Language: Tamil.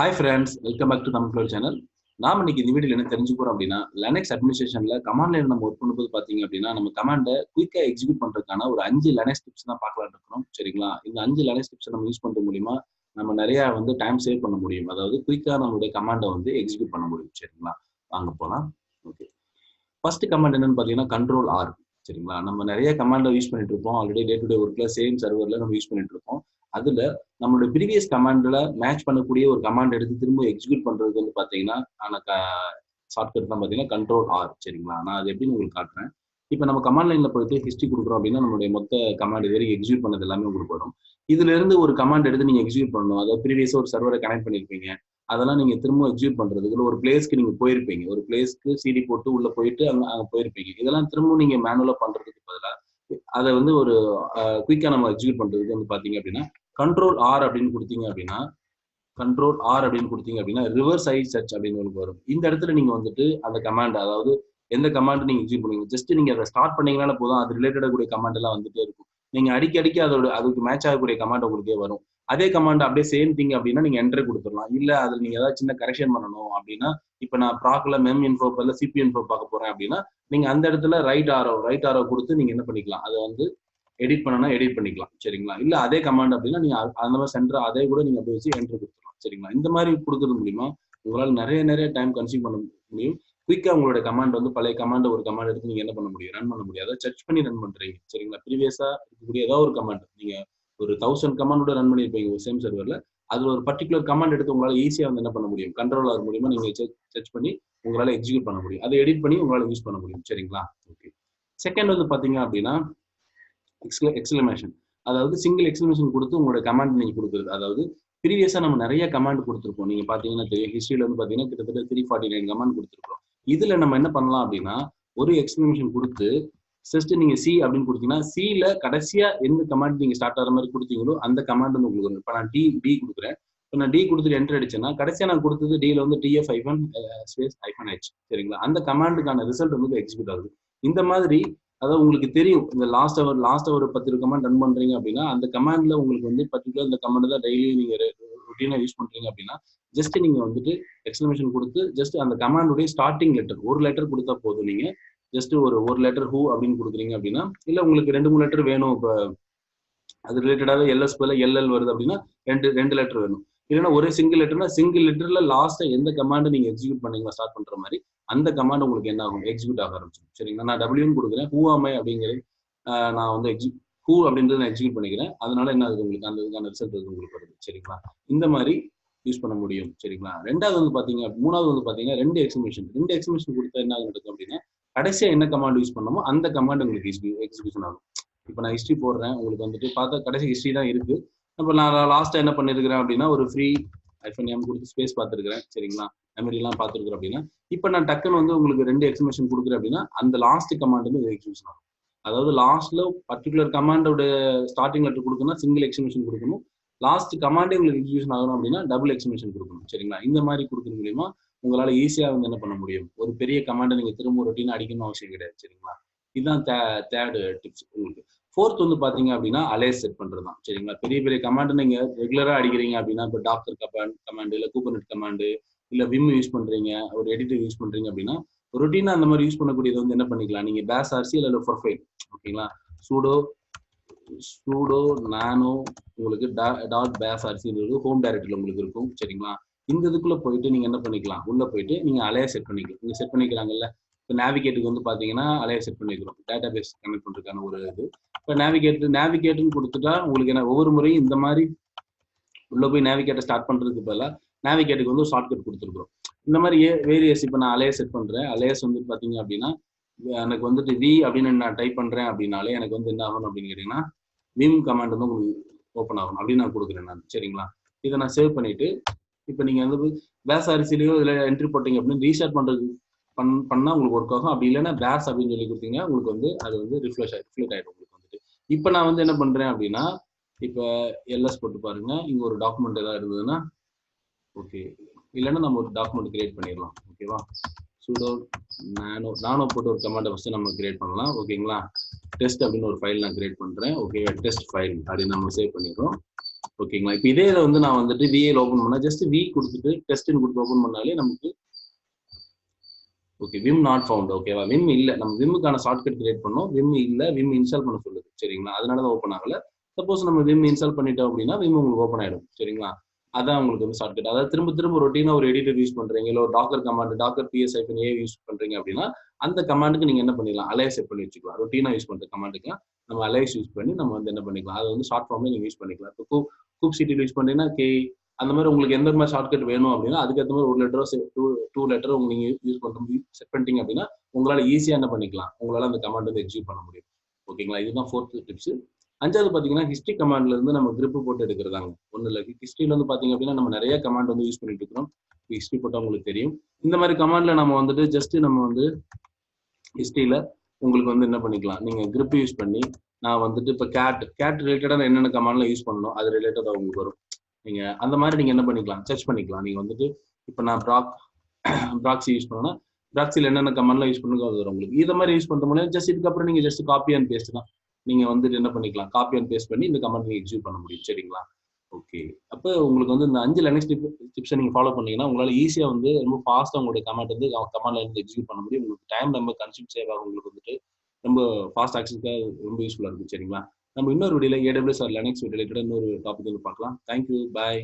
Hi friends, welcome back to Tamil channel. நாம இன்னைக்கு இந்த வீடியோல என்ன தெரிஞ்சுக்கிறோம் அப்படின்னா லினக்ஸ் அட்மினிஸ்ட்ரேஷன்ல கமாண்ட் லைன் நம்ம ஒர்க் பண்ணும்போது பாத்தீங்க அப்படின்னா நம்ம கமாண்டை குயிக்கா எக்ஸிக்யூட் பண்றதுக்கான ஒரு 5 லினக்ஸ் டிப்ஸ் தான் பார்க்கலாம் இருக்கிறோம். சரிங்களா? இந்த 5 லினக்ஸ் டிப்ஸ் நம்ம யூஸ் பண்றது மூலியமா நம்ம நிறைய டைம் சேவ் பண்ண முடியும். அதாவது குயிக்கா நம்மளுடைய கமாண்டை எக்ஸிக்யூட் பண்ண முடியும். சரிங்களா? வாங்க போலாம். ஓகே. ஃபர்ஸ்ட் கமாண்ட் என்னன்னு பாத்தீங்கன்னா கண்ட்ரோல் ஆர். சரிங்களா? நம்ம நிறைய கமாண்டை யூஸ் பண்ணிட்டு இருப்போம். ஆல்ரெடி டே டு டே ஒர்க்ல சேம் சர்வர்ல நம்ம யூஸ் பண்ணிட்டு இருப்போம். அதுல நம்மளோட ப்ரீவியஸ் கமாண்ட்ல மேட்ச் பண்ணக்கூடிய ஒரு கமாண்ட் எடுத்து திரும்ப எக்ஸிக்யூட் பண்றது பாத்தீங்கன்னா ஷார்ட்கட் தான் பாத்தீங்கன்னா கண்ட்ரோல் ஆர். சரிங்களா? நான் அது எப்படின்னு உங்களுக்கு காட்டுறேன். இப்போ நம்ம கமாண்ட் லைன்ல போயிட்டு ஹிஸ்டரி கொடுக்குறோம் அப்படின்னா நம்மளுடைய மொத்த கமாண்ட் இது வரைக்கும் எக்ஸிக்யூட் பண்ணது எல்லாமே உங்களுக்கு வரும். இதுல இருந்து ஒரு கமாண்ட் எடுத்து நீங்க எக்ஸிக்யூட் பண்ணணும். அதாவது ப்ரீவியஸா ஒரு சர்வரை கனெக்ட் பண்ணிருப்பீங்க. அதெல்லாம் நீங்க திரும்ப எக்ஸிக்யூட் பண்றதுக்கு ஒரு பிளேஸ்க்கு நீங்க போயிருப்பீங்க. ஒரு பிளேஸ்க்கு சிடி போட்டு உள்ள போயிட்டு அங்க போயிருப்பீங்க. இதெல்லாம் திரும்ப நீங்க மேனுவலா பண்றதுக்கு பதிலா அதை ஒரு குயிக்கா நம்ம எக்ஸிக்யூட் பண்றதுக்கு பாத்தீங்க அப்படின்னா கண்ட்ரோல் ஆர் அப்படின்னு கொடுத்தீங்க அப்படின்னா ரிவர்ஸ் ஐ சர்ச் அப்படின்னு வரும். இந்த இடத்துல நீங்க அந்த கமாண்ட், அதாவது எந்த கமாண்ட் நீங்க எக்ஸிக்யூட் பண்ணுவீங்க, ஜஸ்ட் நீங்க அதை ஸ்டார்ட் பண்ணீங்கன்னா போதும், அது ரிலேட்டட் கூடிய கமாண்ட் எல்லாம் வந்துட்டே இருக்கும். நீங்க அடிக்கடிக்கு அதுக்கு மேட்ச் ஆகக்கூடிய கமாண்ட் உங்களுக்கே வரும். அதே கமாண்ட் அப்படியே சேம் திங் அப்படின்னா நீங்க என்டர் கொடுத்துடலாம். இல்ல அதுல நீங்க ஏதாவது சின்ன கரெக்ஷன் பண்ணணும் அப்படின்னா, இப்ப நான் ப்ராக்ல மெம் இன்ஃபோ இல்ல சிபி இன்ஃபோ பார்க்க போறேன் அப்படின்னா நீங்க அந்த இடத்துல ரைட் ஆரோ கொடுத்து நீங்க என்ன பண்ணிக்கலாம், அதை எடிட் பண்ணனா எடிட் பண்ணிக்கலாம். சரிங்களா? இல்ல அதே கமாண்ட் அப்படின்னா நீங்க அந்த மாதிரி சென்டர் அதே கூட நீங்க அப்படியே வச்சு என்டர் கொடுத்துக்கலாம். சரிங்களா? இந்த மாதிரி கொடுக்கறது மூலியமா உங்களால நிறைய டைம் கன்சியூம் பண்ண முடியும். குயிக்கா உங்களோட கமாண்ட் பழைய கமாண்ட் ஒரு கமாண்ட் எடுத்து நீங்க என்ன பண்ண முடியும், ரன் பண்ண முடியும். அதை சர்ச் பண்ணி ரன் பண்றீங்க. சரிங்களா? ப்ரீவியஸா இருக்கக்கூடிய ஏதாவது ஒரு கமாண்ட் நீங்க ஒரு 1000 கமாண்டோட ரன் பண்ணிருப்பீங்க ஒரு சேம் சர்வர்ல. அதுல ஒரு பர்டிகுலர் கமாண்ட் எடுத்து உங்களால ஈஸியா என்ன பண்ண முடியும், கண்ட்ரோல் ஆர் மூலியமா நீங்க சர்ச் பண்ணி உங்களால எக்ஸிக்யூட் பண்ண முடியும். அதை எடிட் பண்ணி உங்களால யூஸ் பண்ண முடியும். சரிங்களா? ஓகே. செகண்ட் பாத்தீங்க அப்படின்னா எக்ஸ்கிளமேஷன். அதாவது சிங்கிள் எக்ஸ்கிளமேஷன் கொடுத்து உங்களோட கமாண்ட் நீங்க கொடுக்குறது. அதாவது ப்ரீவியஸா நம்ம நிறைய கமாண்ட் கொடுத்துருப்போம். நீங்க பாத்தீங்கன்னா தெரியும், ஹிஸ்டரியில பாத்தீங்கன்னா கிட்டத்தட்ட 349 கமாண்ட் கொடுத்துருக்கோம். இதுல நம்ம என்ன பண்ணலாம் அப்படின்னா ஒரு எக்ஸ்கிளமேஷன் கொடுத்து ஜஸ்ட் நீங்க சி அப்படின்னு கொடுத்தீங்கன்னா சில கடைசியா எந்த கமாண்ட் நீங்க ஸ்டார்ட் ஆகிற மாதிரி கொடுத்தீங்களோ அந்த கமாண்ட் உங்களுக்கு வரும். இப்ப நான் டி கொடுக்குறேன். இப்போ நான் டி கொடுத்துட்டு என்டர் அடிச்சேன்னா கடைசியா நான் கொடுத்தது டில டிஎஃப் -h. சரிங்களா? அந்த கமாண்டுக்கான ரிசல்ட் எக்ஸிக்யூட் ஆகுது. இந்த மாதிரி அதாவது உங்களுக்கு தெரியும், இந்த லாஸ்ட் அவர் 10 கமாண்ட் ரன் பண்றீங்க அப்படின்னா அந்த கமாண்ட்ல உங்களுக்கு பர்டிகுலர் இந்த கமாண்ட் தான் டெய்லி நீங்க ரொட்டீனா யூஸ் பண்றீங்க அப்படின்னா ஜஸ்ட் நீங்க எக்ஸ்கிளமேஷன் கொடுத்து ஜஸ்ட் அந்த கமாண்டுடைய ஸ்டார்டிங் லெட்டர் ஒரு லெட்டர் கொடுத்தா போதும். நீங்க ஜஸ்ட் ஒரு லெட்டர் ஹூ அப்படின்னு கொடுக்குறீங்க அப்படின்னா, இல்ல உங்களுக்கு 2-3 லெட்டர் வேணும், இப்போ அது ரிலேட்டடாவே எல்எஸ் போல எல்எல் வருது அப்படின்னா ரெண்டு லெட்டர் வேணும். இல்லைன்னா ஒரே சிங்கிள் லெட்டர்னா சிங்கிள் லெட்டர்ல லாஸ்டா எந்த கமாண்ட் நீங்க எக்ஸிக்யூட் பண்ணீங்களா ஸ்டார்ட் பண்ற மாதிரி அந்த கமாண்ட் உங்களுக்கு என்ன ஆகும், எக்ஸிக்யூட் ஆக ஆரம்பிச்சிடும். சரிங்களா? நான் டபிள்யூன்னு கொடுக்குறேன், ஹூ ஆமை அப்படிங்கிறது நான் ஹூ அப்படின்றத நான் எக்ஸிக்யூட் பண்ணிக்கிறேன். அதனால என்ன ஆகுது, உங்களுக்கு அந்த ரிசல்ட் உங்களுக்கு வருது. சரிங்களா? இந்த மாதிரி யூஸ் பண்ண முடியும். சரிங்களா? மூணாவது பாத்தீங்கன்னா ரெண்டு எக்ஸ்கிளமேஷன் கொடுத்தா என்ன நடக்கும் அப்படின்னா கடைசியா என்ன கமாண்ட் யூஸ் பண்ணமோ அந்த கமாண்ட் உங்களுக்கு எக்ஸிக்யூஷன் ஆகும். இப்போ நான் ஹிஸ்டரி போடுறேன், உங்களுக்கு பார்த்தா கடைசி ஹிஸ்டரி தான் இருக்கு. இப்போ நான் லாஸ்டா என்ன பண்ணிருக்கிறேன் அப்படின்னா ஒரு ஃப்ரீ -m கொடுத்து ஸ்பேஸ் பார்த்துருக்கிறேன். சரிங்களா? மெமரி எல்லாம் பார்த்துருக்கிறேன் அப்படின்னா இப்போ நான் டக்குன்னு உங்களுக்கு ரெண்டு எக்ஸ்கிளமேஷன் கொடுக்குறேன் அப்படின்னா அந்த லாஸ்ட் கமாண்ட் எக்ஸிக்யூஷன் ஆகும். அதாவது லாஸ்ட்ல பர்டிகுலர் கமாண்டோட ஸ்டார்டிங் லெட்டர் கொடுக்கணும், சிங்கிள் எக்ஸ்கிளமேஷன் கொடுக்கணும். லாஸ்ட் கமாண்டே உங்களுக்கு எக்ஸிக்யூஷன் ஆகணும் அப்படின்னா டபுள் எக்ஸ்கிளமேஷன் கொடுக்கணும். சரிங்களா? இந்த மாதிரி கொடுக்கறது மூலியமா உங்களால ஈஸியா என்ன பண்ண முடியும், ஒரு பெரிய கமாண்டை நீங்க திரும்ப ரொட்டீனா அடிக்கணும் அவசியம் கிடையாது. சரிங்களா? இதுதான் தேர்ட் டிப்ஸ். உங்களுக்கு ஃபோர்த் பாத்தீங்க அப்படின்னா அலையஸ் செட் பண்றதுதான். சரிங்களா? பெரிய கமாண்ட் நீங்க ரெகுலரா அடிக்கிறீங்க அப்படின்னா இப்போ டாக்டர் கமாண்ட் இல்ல கூபர்நெட் கமாண்டு இல்ல விம் யூஸ் பண்றீங்க, ஒரு எடிட்டர் யூஸ் பண்றீங்க அப்படின்னா ரொட்டீனா அந்த மாதிரி யூஸ் பண்ணக்கூடியது என்ன பண்ணிக்கலாம், நீங்க பேஸ் ஆர்சி இல்ல ப்ரொஃபைல், ஓகேங்களா, சூடோ நானோ உங்களுக்கு டாட் பேஸ் ஆர்சின்றது ஹோம் டைரக்டரியில் உங்களுக்கு இருக்கும். சரிங்களா? இந்த இதுக்குள்ள போயிட்டு நீங்க என்ன பண்ணிக்கலாம், உள்ள போயிட்டு நீங்க அலையா செட் பண்ணிக்கலாம். நீங்க செட் பண்ணிக்கிறாங்கல்ல, இப்போ நேவிகேட்டுக்கு பாத்தீங்கன்னா அலையா செட் பண்ணிக்கிறோம், டேட்டா பேஸ் கனெக்ட் பண்றதுக்கான ஒரு இது. இப்போ நேவிகேட்டுன்னு கொடுத்துட்டா உங்களுக்கு என்ன ஒவ்வொரு முறையும் இந்த மாதிரி உள்ள போய் நேவிகேட்டை ஸ்டார்ட் பண்றதுக்கு பதிலாக நேவிகேட்டுக்கு ஒரு ஷார்ட்கட் கொடுத்துருக்குறோம். இந்த மாதிரி வேரியஸ் இப்போ நான் அலையா செட் பண்றேன். அலையஸ் பாத்தீங்க அப்படின்னா எனக்கு வி அப்படின்னு நான் டைப் பண்றேன் அப்படின்னாலே எனக்கு என்ன ஆகணும் அப்படின்னு கேட்டீங்கன்னா விம் கமாண்ட் உங்களுக்கு ஓப்பன் ஆகணும் அப்படின்னு நான் கொடுக்குறேன் நான். சரிங்களா? இதை நான் சேவ் பண்ணிட்டு இப்போ நீங்க பேஸ் அரிசிலையோ இதுல என்ட்ரி போட்டீங்க அப்படின்னு ரீஸ்டார்ட் பண்றது பண்ணா உங்களுக்கு ஒர்க் ஆகும். அப்படி இல்லைன்னா பேஸ் அப்படின்னு சொல்லி கொடுத்தீங்க உங்களுக்கு அது ரிஃப்ளெக்ட் ஆயிடும் உங்களுக்கு இப்போ நான் என்ன பண்றேன் அப்படின்னா இப்போ எல்எஸ் போட்டு பாருங்க, இங்க ஒரு டாக்குமெண்ட் ஏதாவது இருந்ததுன்னா ஓகே, இல்லைன்னா நம்ம ஒரு டாக்குமெண்ட் கிரியேட் பண்ணிடலாம். ஓகேவா? சூடோ நானோ போட்டு ஒரு கமாண்டை ஃபர்ஸ்ட் நம்ம கிரியேட் பண்ணலாம். ஓகேங்களா? டெஸ்ட் அப்படின்னு ஒரு ஃபைல் நான் கிரியேட் பண்றேன். ஓகே, டெஸ்ட் ஃபைல் அப்படின்னு நம்ம சேவ் பண்ணிடுறோம். ஓகேங்களா? இப்போ இதே இதை வந்து நான் வந்துட்டு விஏல ஓப்பன் பண்ணா ஜஸ்ட் வி கொடுத்துட்டு டெஸ்ட்னு கொடுத்து ஓப்பன் பண்ணாலே நமக்கு ஓகே விம் நாட் ஃபவுண்ட். ஓகேவா? விம் இல்ல. நம்ம விம்முக்கான ஷார்ட்கட் கிரியேட் பண்ணோம். விம் இல்ல. விம் இன்ஸ்டால் பண்ண சொல்லுது. சரிங்களா? அதனால தான் ஓப்பன் ஆகல. சப்போஸ் நம்ம விம் இன்ஸ்டால் பண்ணிட்டோம் அப்படின்னா விம் உங்களுக்கு ஓப்பன் ஆயிடும். சரிங்களா? அதான் உங்களுக்கு வந்து ஷார்ட்கட். அதாவது திரும்ப திரும்ப ரொட்டீனா ஒரு எடிட்டர் யூஸ் பண்றீங்க, இல்ல ஒரு Docker command Docker PS-A use பண்றீங்க அப்படின்னா அந்த கமாண்டுக்கு நீங்க என்ன பண்ணிடலாம், அலையஸ் செட் பண்ணி வச்சுக்கலாம். ரொட்டீனா யூஸ் பண்ற கமாண்டுக்கு நம்ம அலையஸ் யூஸ் பண்ணி நம்ம வந்து என்ன பண்ணிக்கலாம், அதை வந்து ஷார்ட் ஃபார்ம்ல நீங்க யூஸ் பண்ணிக்கலாம். இப்போ கூப் சிடி யூஸ் பண்றீங்கன்னா அந்த மாதிரி உங்களுக்கு எந்த மாதிரி ஷார்ட்கட் வேணும் அப்படின்னா அதுக்கேற்ற மாதிரி ஒரு லெட்டரோ டூ லெட்டரோ நீங்க யூஸ் பண்ற செட் பண்ணிட்டீங்க அப்படின்னா உங்களால ஈஸியா என்ன பண்ணிக்கலாம், உங்களால அந்த கமாண்ட் வந்து எக்ஸிக்யூட் பண்ண முடியும். ஓகேங்களா? இதுதான் 4th டிப்ஸ். 5வது பாத்தீங்கன்னா ஹிஸ்டரி கமாண்ட்ல இருந்து நம்ம கிரிப் போட்டு எடுக்கிறதாங்க. ஒண்ணு இல்ல, ஹிஸ்டரியில வந்து பாத்தீங்க அப்படின்னா நம்ம நிறைய கமாண்ட் வந்து யூஸ் பண்ணிட்டு இருக்கிறோம். ஹிஸ்டரி போட்டா உங்களுக்கு தெரியும். இந்த மாதிரி கமாண்ட்ல நம்ம வந்துட்டு ஜஸ்ட் நம்ம வந்து ஹிஸ்டரியில உங்களுக்கு வந்து என்ன பண்ணிக்கலாம், நீங்க கிரிப் யூஸ் பண்ணி நான் வந்துட்டு இப்ப கேட் ரிலேட்டடா என்னென்ன கமாண்ட்ல யூஸ் பண்ணணும் அது ரிலேட்டடா உங்களுக்கு வரும். நீங்க அந்த மாதிரி நீங்க என்ன பண்ணிக்கலாம், சர்ச் பண்ணிக்கலாம். நீங்க வந்துட்டு இப்ப நான் ப்ராக்ஸி யூஸ் பண்ணா ப்ராக்ஸில என்னென்ன கமாண்ட்லாம் யூஸ் பண்ணுங்க அது வரும் உங்களுக்கு. இத மாதிரி யூஸ் பண்ற முடியாது. ஜஸ்ட் இதுக்கப்புறம் நீங்க ஜஸ்ட் காப்பி அண்ட் பேஸ்ட் தான். நீங்க வந்துட்டு என்ன பண்ணிக்கலாம், காப்பி அண்ட் பேஸ்ட் பண்ணி இந்த கமாண்ட் நீங்க எக்ஸிக்யூட் பண்ண முடியும். சரிங்களா? ஓகே. அப்ப உங்களுக்கு வந்து இந்த 5 லினக்ஸ் டிப்ஸை நீங்க ஃபாலோ பண்ணீங்கன்னா உங்களால ஈஸியா வந்து ரொம்ப ஃபாஸ்டா உங்களுடைய கமாண்ட் வந்து கமாண்ட்ல இருந்து எக்ஸிக்யூட் பண்ண முடியும். உங்களுக்கு டைம் ரொம்ப கன்சியூம் சேவ் ஆகும். உங்களுக்கு வந்துட்டு ரொம்ப ஃபாஸ்ட் ஆக்சஸ்க்காக ரொம்ப யூஸ்ஃபுல்லா இருக்கும். சரிங்களா? நம்ம இன்னொரு வீடியோல AWS ஆர் லினக்ஸ் ரிலேட்டடா இன்னொரு டாபிக் வந்து பார்க்கலாம். தேங்க்யூ. பாய்.